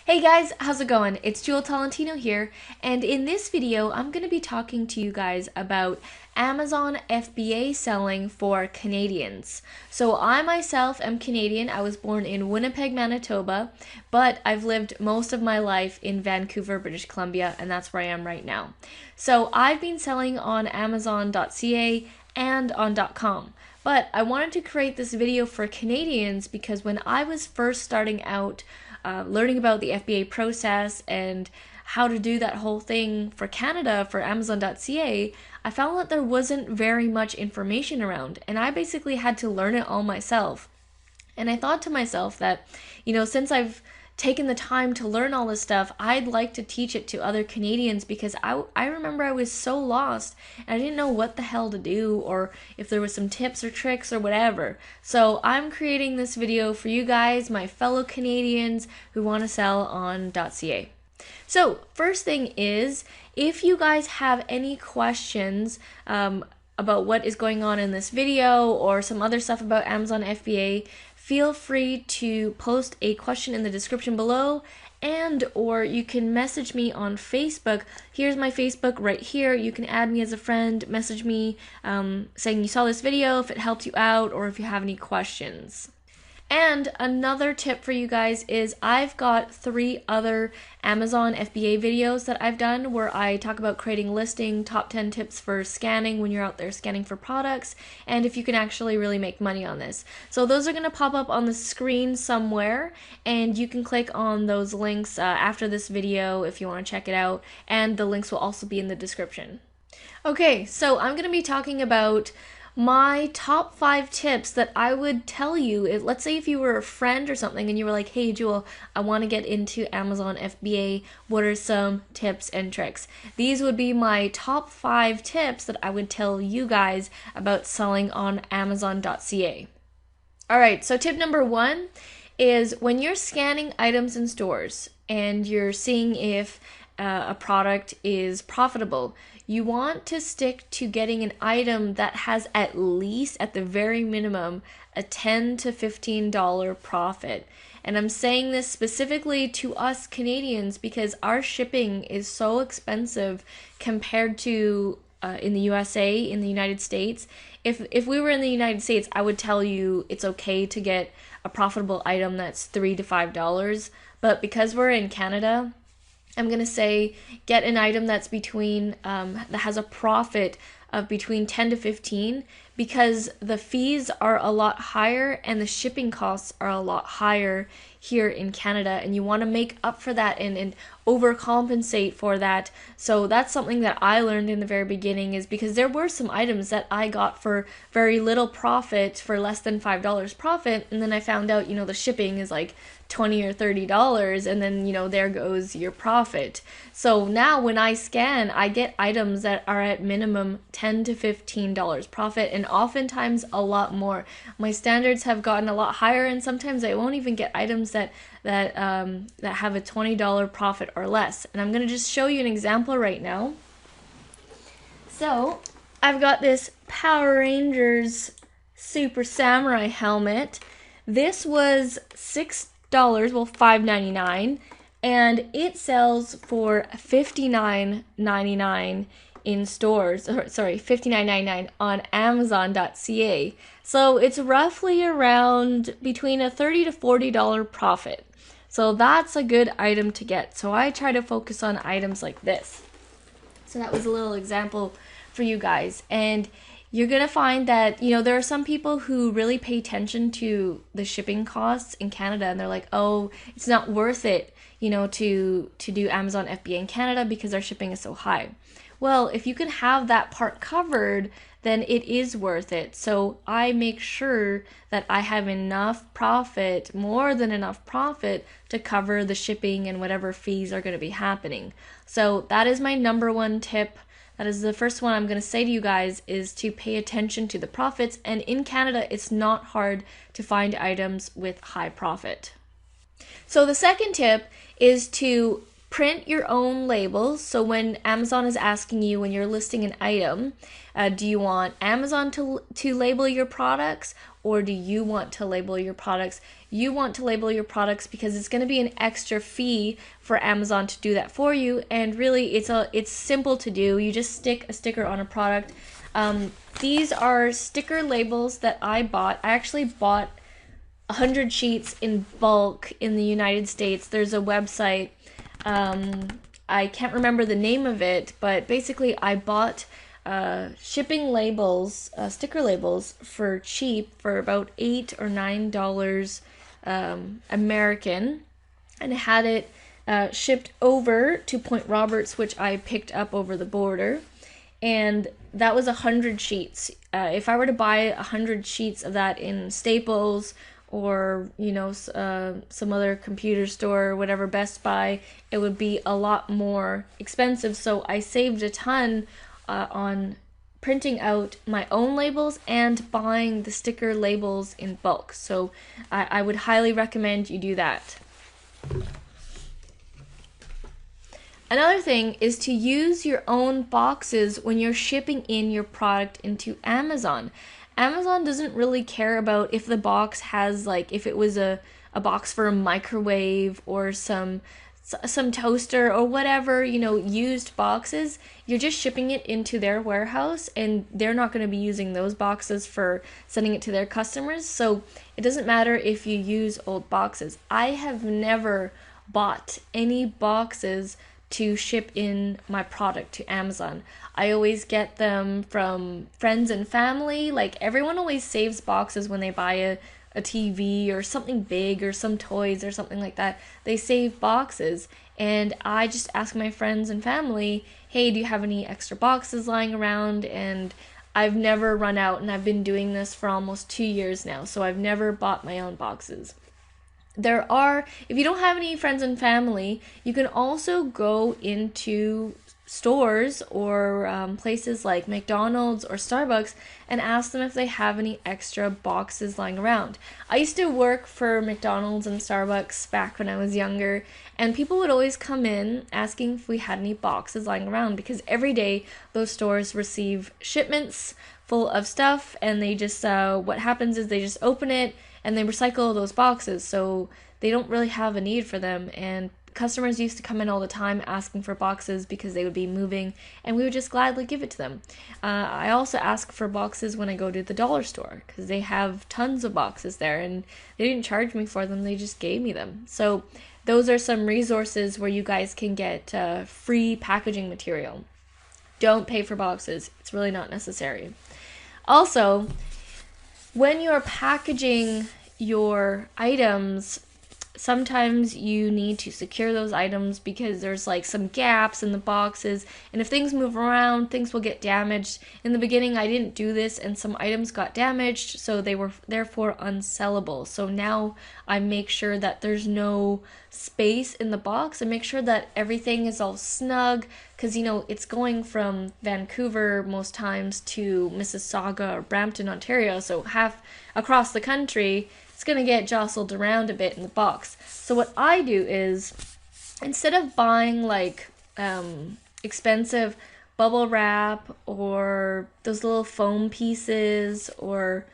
Hey guys, how's it going? It's Jewel Tolentino here, and in this video, I'm going to be talking to you guys about Amazon FBA selling for Canadians. So I myself am Canadian. I was born in Winnipeg, Manitoba, but I've lived most of my life in Vancouver, British Columbia, and that's where I am right now. So I've been selling on Amazon.ca and on .com. But I wanted to create this video for Canadians because when I was first starting out learning about the FBA process and how to do that whole thing for Canada for Amazon.ca, I found that there wasn't very much information around, and I basically had to learn it all myself. And I thought to myself that, since I've taken the time to learn all this stuff, I'd like to teach it to other Canadians because I remember I was so lost and I didn't know what the hell to do or if there was some tips or tricks or whatever. So I'm creating this video for you guys, my fellow Canadians who want to sell on .ca. So first thing is, if you guys have any questions about what is going on in this video or some other stuff about Amazon FBA, feel free to post a question in the description below, and or you can message me on Facebook. Here's my Facebook right here. You can add me as a friend, message me saying you saw this video, if it helped you out, or if you have any questions. And another tip for you guys is I've got 3 other Amazon FBA videos that I've done where I talk about creating listing, top 10 tips for scanning when you're out there scanning for products, and if you can actually really make money on this. So those are going to pop up on the screen somewhere, and you can click on those links after this video if you want to check it out, and the links will also be in the description. Okay, so I'm going to be talking about my top 5 tips that I would tell you. Let's say if you were a friend or something and you were like, hey Jewel, I want to get into Amazon FBA, what are some tips and tricks? These would be my top 5 tips that I would tell you guys about selling on Amazon.ca. Alright, so tip number 1 is when you're scanning items in stores and you're seeing if a product is profitable, you want to stick to getting an item that has at least, at the very minimum, a $10 to $15 profit. And I'm saying this specifically to us Canadians because our shipping is so expensive compared to in the USA, in the United States. If we were in the United States, I would tell you it's okay to get a profitable item that's $3 to $5. But because we're in Canada, I'm going to say get an item that's between, that has a profit of between 10 to 15 because the fees are a lot higher and the shipping costs are a lot higher here in Canada, and you want to make up for that and overcompensate for that. So that's something that I learned in the very beginning, is because there were some items that I got for very little profit, for less than $5 profit, and then I found out, the shipping is like $20 or $30, and then there goes your profit. So now when I scan, I get items that are at minimum $10 to $15 profit, and oftentimes a lot more. My standards have gotten a lot higher, and sometimes I won't even get items that have a $20 profit or less. And I'm gonna just show you an example right now. So I've got this Power Rangers Super Samurai helmet. This was $5.99, and it sells for $59.99 in stores, or sorry, $59.99 on Amazon.ca. So it's roughly around between a $30 to $40 profit. So that's a good item to get. So I try to focus on items like this. So that was a little example for you guys. And you're going to find that, there are some people who really pay attention to the shipping costs in Canada, and they're like, oh, it's not worth it, to do Amazon FBA in Canada because our shipping is so high. Well, if you can have that part covered, then it is worth it. So I make sure that I have enough profit, more than enough profit, to cover the shipping and whatever fees are going to be happening. So that is my number 1 tip. That is the first one I'm going to say to you guys, is to pay attention to the profits. And in Canada, it's not hard to find items with high profit. So the second tip is to print your own labels. So when Amazon is asking you, when you're listing an item, do you want Amazon to label your products, or do you want to label your products? You want to label your products because it's going to be an extra fee for Amazon to do that for you, and really it's simple to do. You just stick a sticker on a product. These are sticker labels that I bought. I actually bought 100 sheets in bulk in the United States. There's a website, I can't remember the name of it, but basically I bought shipping labels, sticker labels for cheap, for about $8 or $9 American, and had it shipped over to Point Roberts, which I picked up over the border, and that was 100 sheets. If I were to buy 100 sheets of that in Staples or some other computer store or whatever, Best Buy, it would be a lot more expensive. So I saved a ton on printing out my own labels and buying the sticker labels in bulk. So I would highly recommend you do that. Another thing is to use your own boxes when you're shipping in your product into Amazon. Amazon doesn't really care about if the box has, like, if it was a box for a microwave or some toaster or whatever, used boxes. You're just shipping it into their warehouse, and they're not going to be using those boxes for sending it to their customers. So it doesn't matter if you use old boxes. I have never bought any boxes to ship in my product to Amazon. I always get them from friends and family. Like, everyone always saves boxes when they buy a TV or something big or some toys or something like that. They save boxes, and I just ask my friends and family, hey, do you have any extra boxes lying around? And I've never run out, and I've been doing this for almost 2 years now, so I've never bought my own boxes. If you don't have any friends and family, you can also go into stores or places like McDonald's or Starbucks and ask them if they have any extra boxes lying around. I used to work for McDonald's and Starbucks back when I was younger, and people would always come in asking if we had any boxes lying around, because every day those stores receive shipments full of stuff, and they just what happens is they just open it and they recycle those boxes, so they don't really have a need for them. And customers used to come in all the time asking for boxes because they would be moving, and we would just gladly give it to them. I also ask for boxes when I go to the dollar store, because they have tons of boxes there, and they didn't charge me for them, they just gave me them. So those are some resources where you guys can get free packaging material. Don't pay for boxes, it's really not necessary. Also, when you're packaging your items, sometimes you need to secure those items because there's like some gaps in the boxes, and if things move around, things will get damaged. In the beginning, I didn't do this, and some items got damaged, so they were therefore unsellable. So now I make sure that there's no space in the box, and make sure that everything is all snug, because it's going from Vancouver most times to Mississauga or Brampton, Ontario, so half across the country. It's going to get jostled around a bit in the box. So what I do is, instead of buying like expensive bubble wrap or those little foam pieces or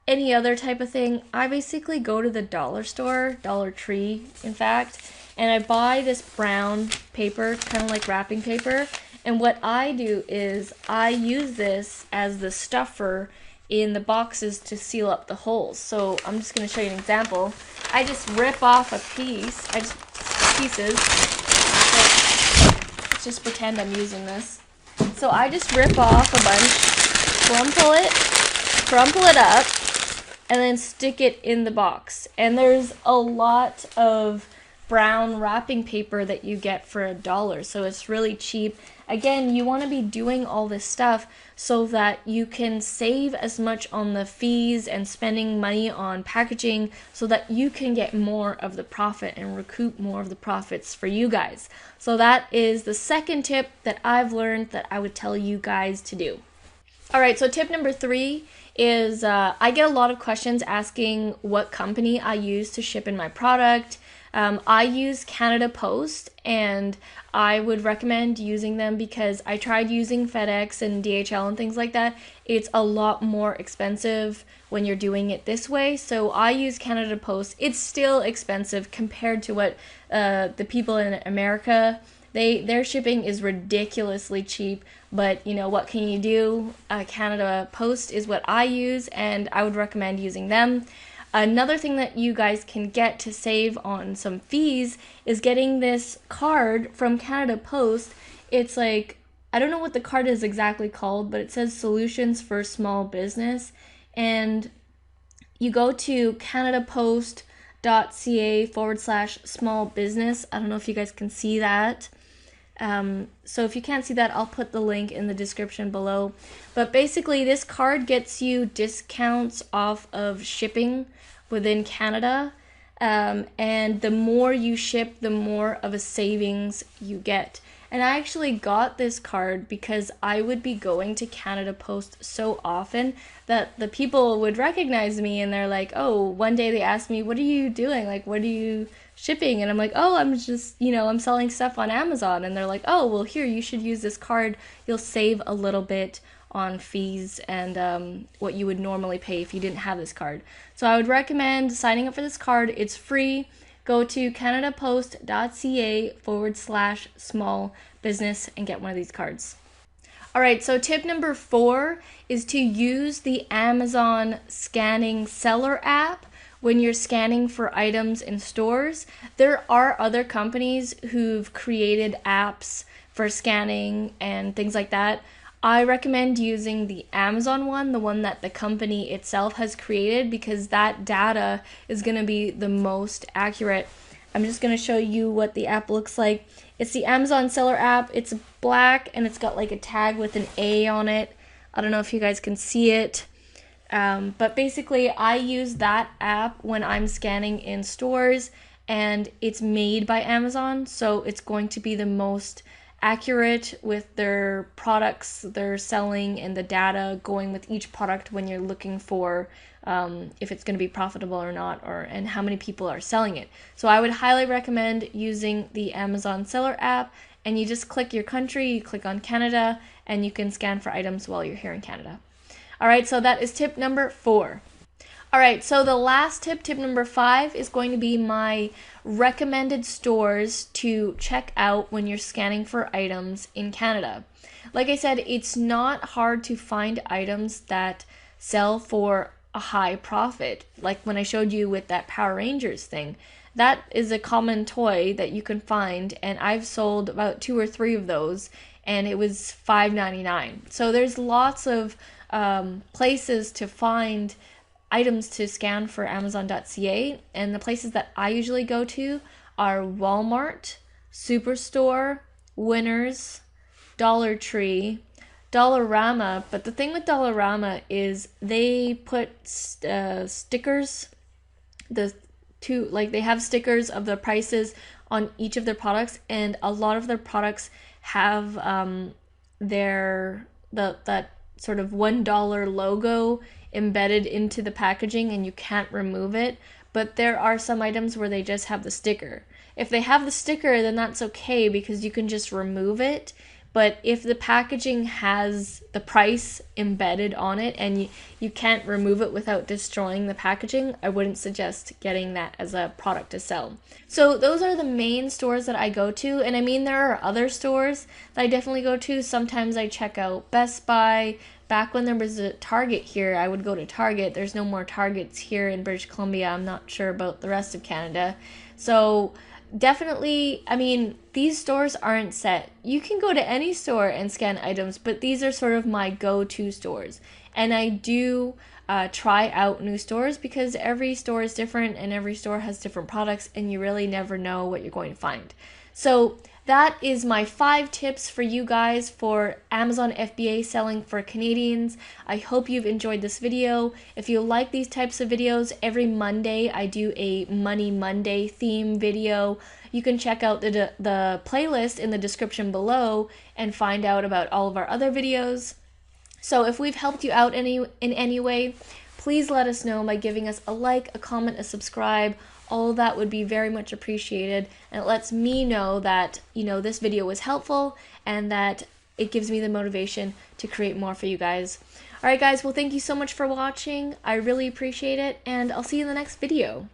any other type of thing, I basically go to the dollar store, Dollar Tree in fact, and I buy this brown paper, kind of like wrapping paper, and what I do is I use this as the stuffer in the boxes to seal up the holes. So I'm just going to show you an example. I just rip off pieces. So let's just pretend I'm using this. So I just rip off a bunch, crumple it up, and then stick it in the box. And there's a lot of brown wrapping paper that you get for $1, so it's really cheap. Again, you want to be doing all this stuff so that you can save as much on the fees and spending money on packaging, so that you can get more of the profit and recoup more of the profits for you guys. So that is the second tip that I've learned that I would tell you guys to do. Alright, so tip number 3 is I get a lot of questions asking what company I use to ship in my product. I use Canada Post, and I would recommend using them because I tried using FedEx and DHL and things like that. It's a lot more expensive when you're doing it this way. So I use Canada Post. It's still expensive compared to what the people in America, their shipping is ridiculously cheap. But you know, what can you do? Canada Post is what I use, and I would recommend using them. Another thing that you guys can get to save on some fees is getting this card from Canada Post. It's like, I don't know what the card is exactly called, but it says Solutions for Small Business. And you go to canadapost.ca/small business. I don't know if you guys can see that. So if you can't see that, I'll put the link in the description below. But basically, this card gets you discounts off of shipping within Canada. And the more you ship, the more of a savings you get. And I actually got this card because I would be going to Canada Post so often that the people would recognize me, and they're like, oh, one day they asked me, what are you doing? Like, what are you shipping? And I'm like, oh, I'm just, I'm selling stuff on Amazon. And they're like, oh, well, here, you should use this card. You'll save a little bit on fees and what you would normally pay if you didn't have this card. So I would recommend signing up for this card. It's free. Go to canadapost.ca/small business and get one of these cards. All right, so tip number 4 is to use the Amazon scanning seller app when you're scanning for items in stores. There are other companies who've created apps for scanning and things like that. I recommend using the Amazon one, the one that the company itself has created, because that data is going to be the most accurate. I'm just going to show you what the app looks like. It's the Amazon seller app. It's black and it's got like a tag with an A on it. I don't know if you guys can see it. But basically, I use that app when I'm scanning in stores, and it's made by Amazon, so it's going to be the most accurate with their products they're selling and the data going with each product when you're looking for if it's going to be profitable or not, and how many people are selling it. So I would highly recommend using the Amazon seller app, and you just click your country, you click on Canada, and you can scan for items while you're here in Canada. All right, so that is tip number 4. All right, so the last tip, tip number 5, is going to be my recommended stores to check out when you're scanning for items in Canada. Like I said, it's not hard to find items that sell for a high profit. Like when I showed you with that Power Rangers thing, that is a common toy that you can find, and I've sold about 2 or 3 of those, and it was $5.99. So there's lots of places to find items to scan for Amazon.ca, and the places that I usually go to are Walmart, Superstore, Winners, Dollar Tree, Dollarama. But the thing with Dollarama is they put stickers, they have stickers of the prices on each of their products, and a lot of their products have that sort of $1 logo embedded into the packaging, and you can't remove it. But there are some items where they just have the sticker. If they have the sticker, then that's okay because you can just remove it. But if the packaging has the price embedded on it and you can't remove it without destroying the packaging, I wouldn't suggest getting that as a product to sell. So those are the main stores that I go to. And I mean, there are other stores that I definitely go to. Sometimes I check out Best Buy. Back when there was a Target here, I would go to Target. There's no more Targets here in British Columbia. I'm not sure about the rest of Canada. So definitely, I mean, these stores aren't set. You can go to any store and scan items, but these are sort of my go-to stores. And I do try out new stores because every store is different and every store has different products, and you really never know what you're going to find. So that is my 5 tips for you guys for Amazon FBA selling for Canadians. I hope you've enjoyed this video. If you like these types of videos, every Monday I do a Money Monday theme video. You can check out the playlist in the description below and find out about all of our other videos. So if we've helped you out in any way, please let us know by giving us a like, a comment, a subscribe. all that would be very much appreciated, and it lets me know that, this video was helpful and that it gives me the motivation to create more for you guys. Alright guys, well thank you so much for watching. I really appreciate it, and I'll see you in the next video.